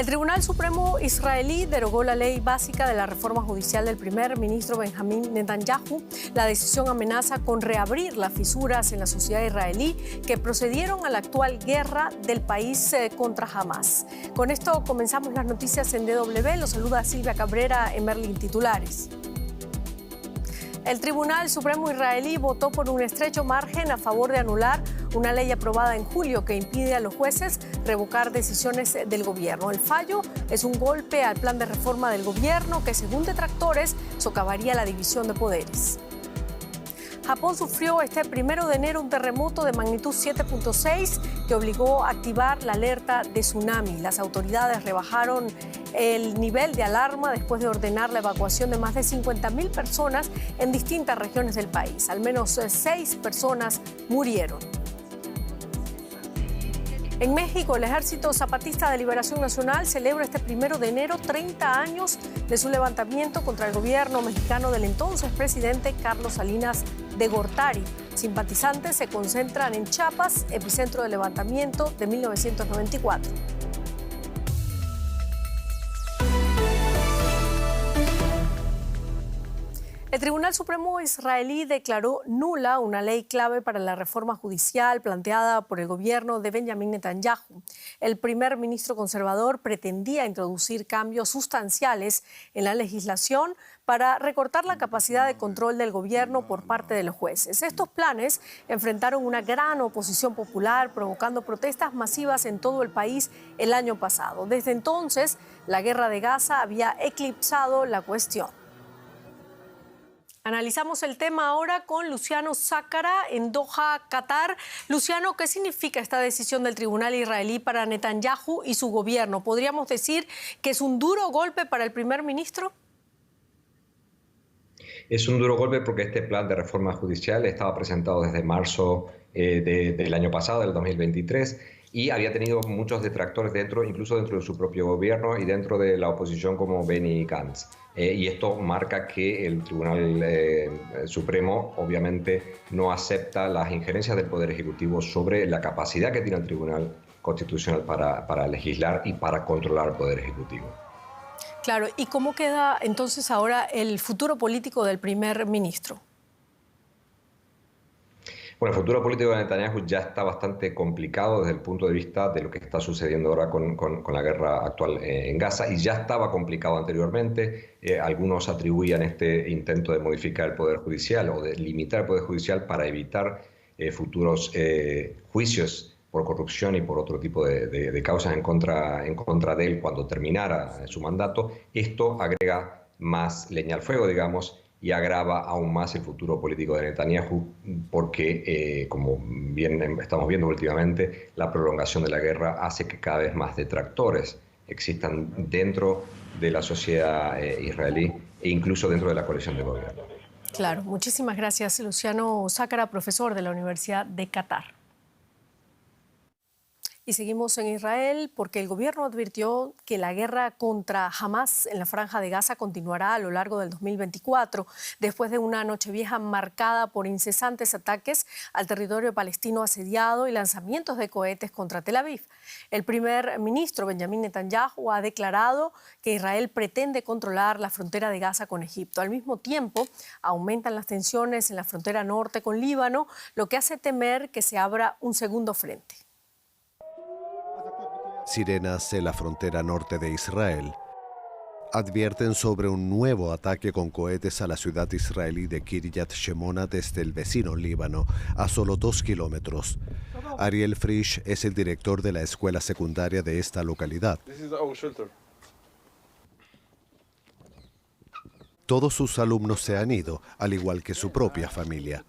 El Tribunal Supremo israelí derogó la ley básica de la reforma judicial del primer ministro Benjamín Netanyahu. La decisión amenaza con reabrir las fisuras en la sociedad israelí que procedieron a la actual guerra del país contra Hamas. Con esto comenzamos las noticias en DW. Los saluda Silvia Cabrera en Merlin Titulares. El Tribunal Supremo israelí votó por un estrecho margen a favor de anular una ley aprobada en julio que impide a los jueces revocar decisiones del gobierno. El fallo es un golpe al plan de reforma del gobierno que, según detractores, socavaría la división de poderes. Japón sufrió este 1 de enero un terremoto de magnitud 7.6 que obligó a activar la alerta de tsunami. Las autoridades rebajaron el nivel de alarma después de ordenar la evacuación de más de 50.000 personas en distintas regiones del país. Al menos 6 personas murieron. En México, el Ejército Zapatista de Liberación Nacional celebra este 1 de enero 30 años de su levantamiento contra el gobierno mexicano del entonces presidente Carlos Salinas de Gortari. Simpatizantes se concentran en Chiapas, epicentro del levantamiento de 1994. El Tribunal Supremo israelí declaró nula una ley clave para la reforma judicial planteada por el gobierno de Benjamín Netanyahu. El primer ministro conservador pretendía introducir cambios sustanciales en la legislación para recortar la capacidad de control del gobierno por parte de los jueces. Estos planes enfrentaron una gran oposición popular, provocando protestas masivas en todo el país el año pasado. Desde entonces, la guerra de Gaza había eclipsado la cuestión. Analizamos el tema ahora con Luciano Zácara en Doha, Qatar. Luciano, ¿qué significa esta decisión del tribunal israelí para Netanyahu y su gobierno? ¿Podríamos decir que es un duro golpe para el primer ministro? Es un duro golpe porque este plan de reforma judicial estaba presentado desde marzo del año pasado, del 2023, y había tenido muchos detractores incluso dentro de su propio gobierno y dentro de la oposición como Benny Gantz. Y esto marca que el Tribunal Supremo obviamente no acepta las injerencias del Poder Ejecutivo sobre la capacidad que tiene el Tribunal Constitucional para legislar y para controlar el Poder Ejecutivo. Claro, ¿y cómo queda entonces ahora el futuro político del primer ministro? Bueno, el futuro político de Netanyahu ya está bastante complicado desde el punto de vista de lo que está sucediendo ahora con la guerra actual en Gaza, y ya estaba complicado anteriormente. Algunos atribuían este intento de modificar el Poder Judicial o de limitar el Poder Judicial para evitar futuros juicios por corrupción y por otro tipo de causas en contra de él cuando terminara su mandato. Esto agrega más leña al fuego, digamos, y agrava aún más el futuro político de Netanyahu porque, como bien estamos viendo últimamente, la prolongación de la guerra hace que cada vez más detractores existan dentro de la sociedad israelí e incluso dentro de la coalición de gobierno. Claro, muchísimas gracias, Luciano Zácara, profesor de la Universidad de Qatar. Y seguimos en Israel porque el gobierno advirtió que la guerra contra Hamas en la Franja de Gaza continuará a lo largo del 2024, después de una Nochevieja marcada por incesantes ataques al territorio palestino asediado y lanzamientos de cohetes contra Tel Aviv. El primer ministro Benjamín Netanyahu ha declarado que Israel pretende controlar la frontera de Gaza con Egipto. Al mismo tiempo, aumentan las tensiones en la frontera norte con Líbano, lo que hace temer que se abra un segundo frente. Sirenas en la frontera norte de Israel advierten sobre un nuevo ataque con cohetes a la ciudad israelí de Kiryat Shemona desde el vecino Líbano, a solo 2 kilómetros. Ariel Frisch es el director de la escuela secundaria de esta localidad. Todos sus alumnos se han ido, al igual que su propia familia.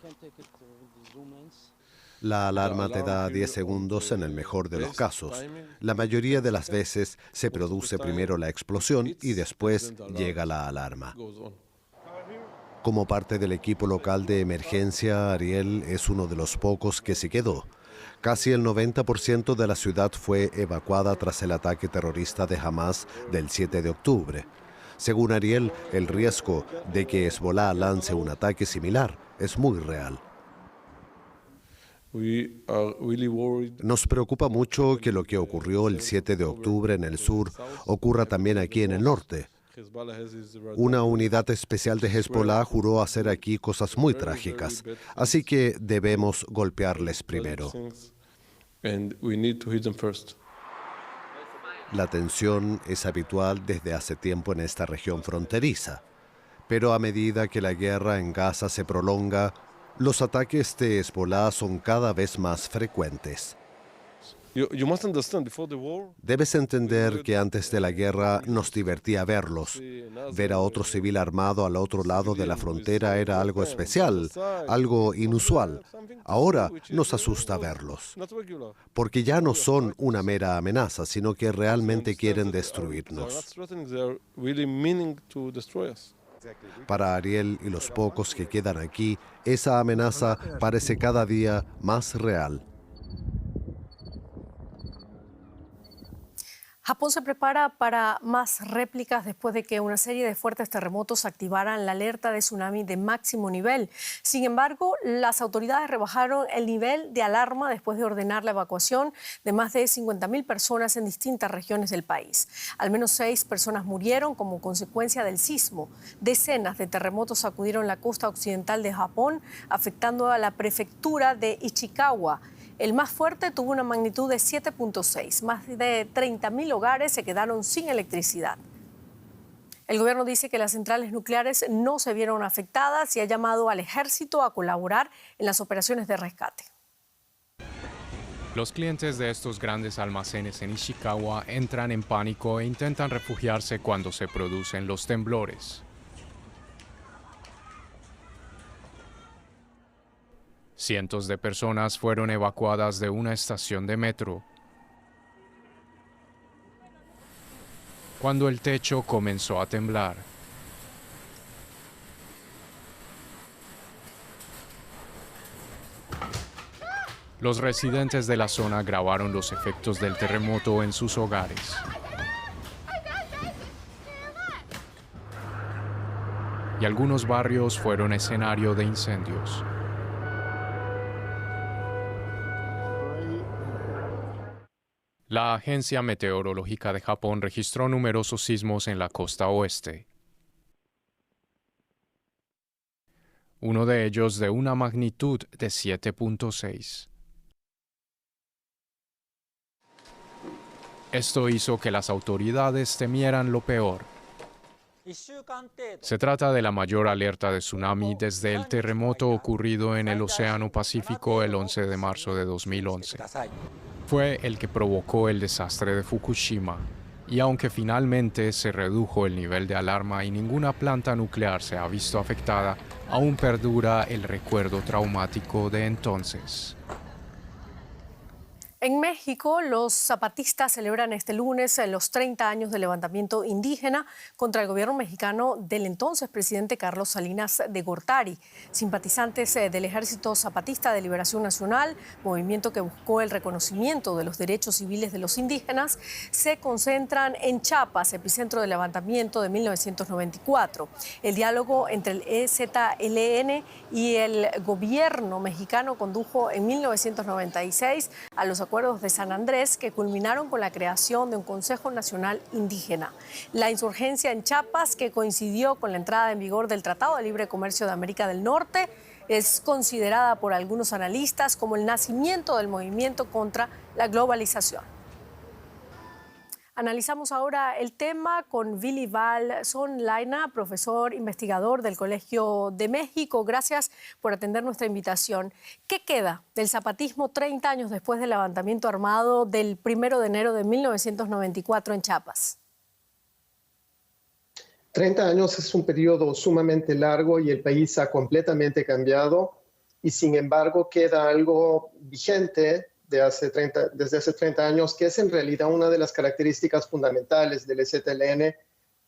La alarma te da 10 segundos en el mejor de los casos. La mayoría de las veces se produce primero la explosión y después llega la alarma. Como parte del equipo local de emergencia, Ariel es uno de los pocos que se quedó. Casi el 90% de la ciudad fue evacuada tras el ataque terrorista de Hamas del 7 de octubre. Según Ariel, el riesgo de que Hezbolá lance un ataque similar es muy real. Nos preocupa mucho que lo que ocurrió el 7 de octubre en el sur ocurra también aquí en el norte. Una unidad especial de Hezbollah juró hacer aquí cosas muy trágicas, así que debemos golpearles primero. La tensión es habitual desde hace tiempo en esta región fronteriza, pero a medida que la guerra en Gaza se prolonga, los ataques de Hezbollah son cada vez más frecuentes. Debes entender que antes de la guerra nos divertía verlos. Ver a otro civil armado al otro lado de la frontera era algo especial, algo inusual. Ahora nos asusta verlos, porque ya no son una mera amenaza, sino que realmente quieren destruirnos. Para Ariel y los pocos que quedan aquí, esa amenaza parece cada día más real. Japón se prepara para más réplicas después de que una serie de fuertes terremotos activaran la alerta de tsunami de máximo nivel. Sin embargo, las autoridades rebajaron el nivel de alarma después de ordenar la evacuación de más de 50.000 personas en distintas regiones del país. Al menos 6 personas murieron como consecuencia del sismo. Decenas de terremotos sacudieron la costa occidental de Japón, afectando a la prefectura de Ishikawa. El más fuerte tuvo una magnitud de 7.6. Más de 30.000 hogares se quedaron sin electricidad. El gobierno dice que las centrales nucleares no se vieron afectadas y ha llamado al ejército a colaborar en las operaciones de rescate. Los clientes de estos grandes almacenes en Ishikawa entran en pánico e intentan refugiarse cuando se producen los temblores. Cientos de personas fueron evacuadas de una estación de metro cuando el techo comenzó a temblar. Los residentes de la zona grabaron los efectos del terremoto en sus hogares. Y algunos barrios fueron escenario de incendios. La Agencia Meteorológica de Japón registró numerosos sismos en la costa oeste. Uno de ellos de una magnitud de 7.6. Esto hizo que las autoridades temieran lo peor. Se trata de la mayor alerta de tsunami desde el terremoto ocurrido en el Océano Pacífico el 11 de marzo de 2011. Fue el que provocó el desastre de Fukushima, y aunque finalmente se redujo el nivel de alarma y ninguna planta nuclear se ha visto afectada, aún perdura el recuerdo traumático de entonces. En México, los zapatistas celebran este lunes los 30 años del levantamiento indígena contra el gobierno mexicano del entonces presidente Carlos Salinas de Gortari. Simpatizantes del Ejército Zapatista de Liberación Nacional, movimiento que buscó el reconocimiento de los derechos civiles de los indígenas, se concentran en Chiapas, epicentro del levantamiento de 1994. El diálogo entre el EZLN y el gobierno mexicano condujo en 1996 a los acuerdos de San Andrés que culminaron con la creación de un Consejo Nacional Indígena. La insurgencia en Chiapas, que coincidió con la entrada en vigor del Tratado de Libre Comercio de América del Norte, es considerada por algunos analistas como el nacimiento del movimiento contra la globalización. Analizamos ahora el tema con Vili Val Sonlaina, profesor investigador del Colegio de México. Gracias por atender nuestra invitación. ¿Qué queda del zapatismo 30 años después del levantamiento armado del 1 de enero de 1994 en Chiapas? 30 años es un periodo sumamente largo y el país ha completamente cambiado, y sin embargo queda algo vigente desde hace 30 años, que es en realidad una de las características fundamentales del EZLN,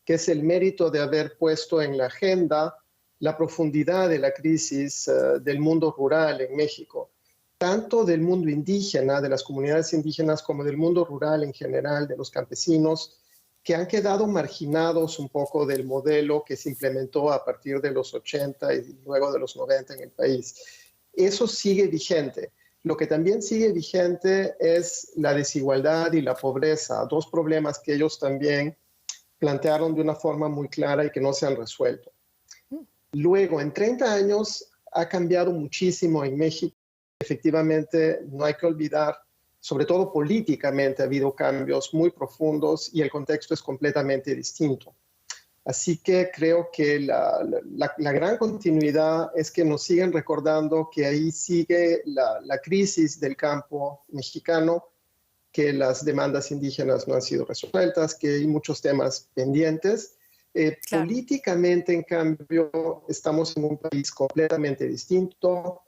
que es el mérito de haber puesto en la agenda la profundidad de la crisis del mundo rural en México, tanto del mundo indígena, de las comunidades indígenas, como del mundo rural en general, de los campesinos, que han quedado marginados un poco del modelo que se implementó a partir de los 80 y luego de los 90 en el país. Eso sigue vigente. Lo que también sigue vigente es la desigualdad y la pobreza, dos problemas que ellos también plantearon de una forma muy clara y que no se han resuelto. Luego, en 30 años ha cambiado muchísimo en México. Efectivamente, no hay que olvidar, sobre todo políticamente, ha habido cambios muy profundos y el contexto es completamente distinto. Así que creo que la gran continuidad es que nos siguen recordando que ahí sigue la crisis del campo mexicano, que las demandas indígenas no han sido resueltas, que hay muchos temas pendientes. Claro. Políticamente, en cambio, estamos en un país completamente distinto.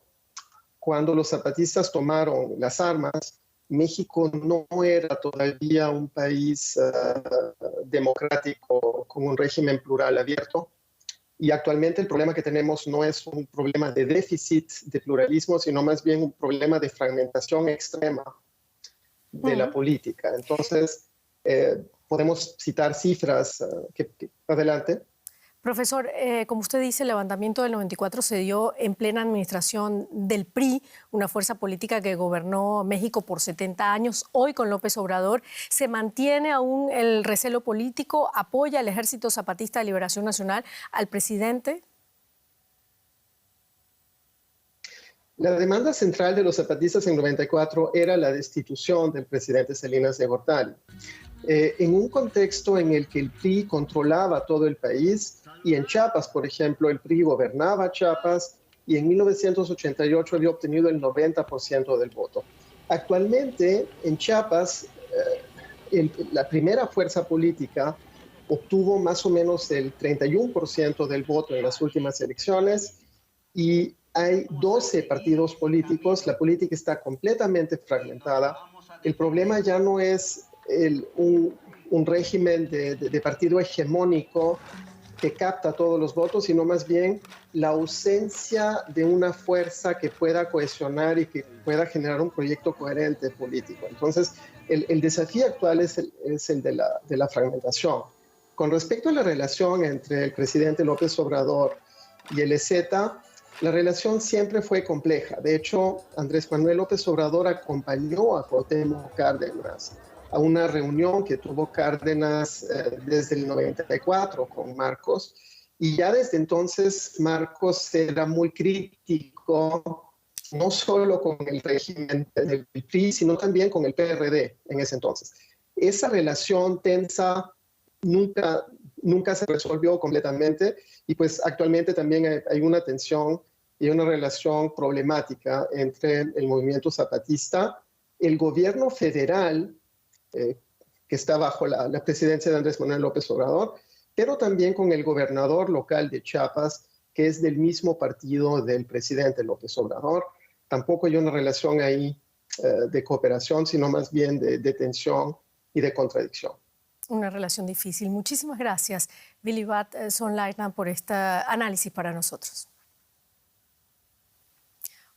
Cuando los zapatistas tomaron las armas, México no era todavía un país democrático con un régimen plural abierto. Y actualmente el problema que tenemos no es un problema de déficit de pluralismo, sino más bien un problema de fragmentación extrema de la política. Entonces, podemos citar cifras. Adelante. Profesor, como usted dice, el levantamiento del 94 se dio en plena administración del PRI, una fuerza política que gobernó México por 70 años. Hoy, con López Obrador, ¿se mantiene aún el recelo político? ¿Apoya el Ejército Zapatista de Liberación Nacional al presidente? La demanda central de los zapatistas en 94 era la destitución del presidente Salinas de Gortari. En un contexto en el que el PRI controlaba todo el país, y en Chiapas, por ejemplo, el PRI gobernaba Chiapas y en 1988 había obtenido el 90% del voto. Actualmente, en Chiapas, la primera fuerza política obtuvo más o menos el 31% del voto en las últimas elecciones y hay 12 partidos políticos. La política está completamente fragmentada. El problema ya no es un régimen de partido hegemónico que capta todos los votos, sino más bien la ausencia de una fuerza que pueda cohesionar y que pueda generar un proyecto coherente político. Entonces, el desafío actual es el de la fragmentación. Con respecto a la relación entre el presidente López Obrador y el EZ, la relación siempre fue compleja. De hecho, Andrés Manuel López Obrador acompañó a Cuauhtémoc Cárdenas a una reunión que tuvo Cárdenas desde el 94 con Marcos, y ya desde entonces Marcos era muy crítico, no solo con el régimen del PRI, sino también con el PRD en ese entonces. Esa relación tensa nunca se resolvió completamente, y pues actualmente también hay una tensión y una relación problemática entre el movimiento zapatista, el gobierno federal, que está bajo la presidencia de Andrés Manuel López Obrador, pero también con el gobernador local de Chiapas, que es del mismo partido del presidente López Obrador. Tampoco hay una relación ahí de cooperación, sino más bien de tensión y de contradicción. Una relación difícil. Muchísimas gracias, Billy Bat Sonleitner, por este análisis para nosotros.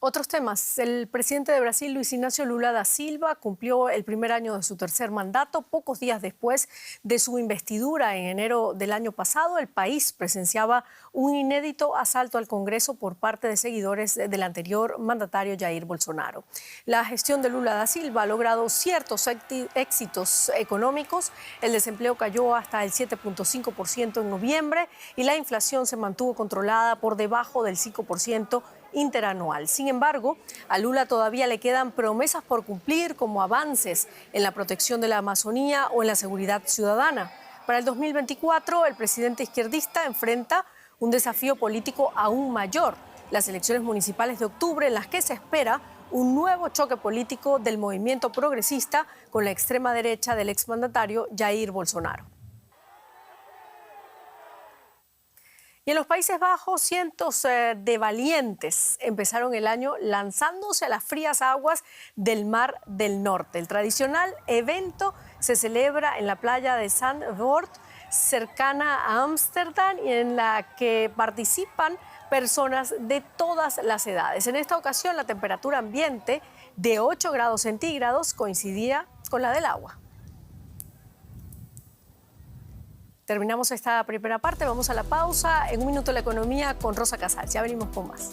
Otros temas. El presidente de Brasil, Luis Ignacio Lula da Silva, cumplió el primer año de su tercer mandato. Pocos días después de su investidura en enero del año pasado, el país presenciaba un inédito asalto al Congreso por parte de seguidores del anterior mandatario Jair Bolsonaro. La gestión de Lula da Silva ha logrado ciertos éxitos económicos. El desempleo cayó hasta el 7.5% en noviembre y la inflación se mantuvo controlada por debajo del 5% interanual. Sin embargo, a Lula todavía le quedan promesas por cumplir, como avances en la protección de la Amazonía o en la seguridad ciudadana. Para el 2024, el presidente izquierdista enfrenta un desafío político aún mayor: las elecciones municipales de octubre, en las que se espera un nuevo choque político del movimiento progresista con la extrema derecha del exmandatario Jair Bolsonaro. Y en los Países Bajos, cientos de valientes empezaron el año lanzándose a las frías aguas del Mar del Norte. El tradicional evento se celebra en la playa de Zandvoort, cercana a Ámsterdam, y en la que participan personas de todas las edades. En esta ocasión, la temperatura ambiente de 8 grados centígrados coincidía con la del agua. Terminamos esta primera parte, vamos a la pausa. En un minuto la economía con Rosa Casals. Ya venimos con más.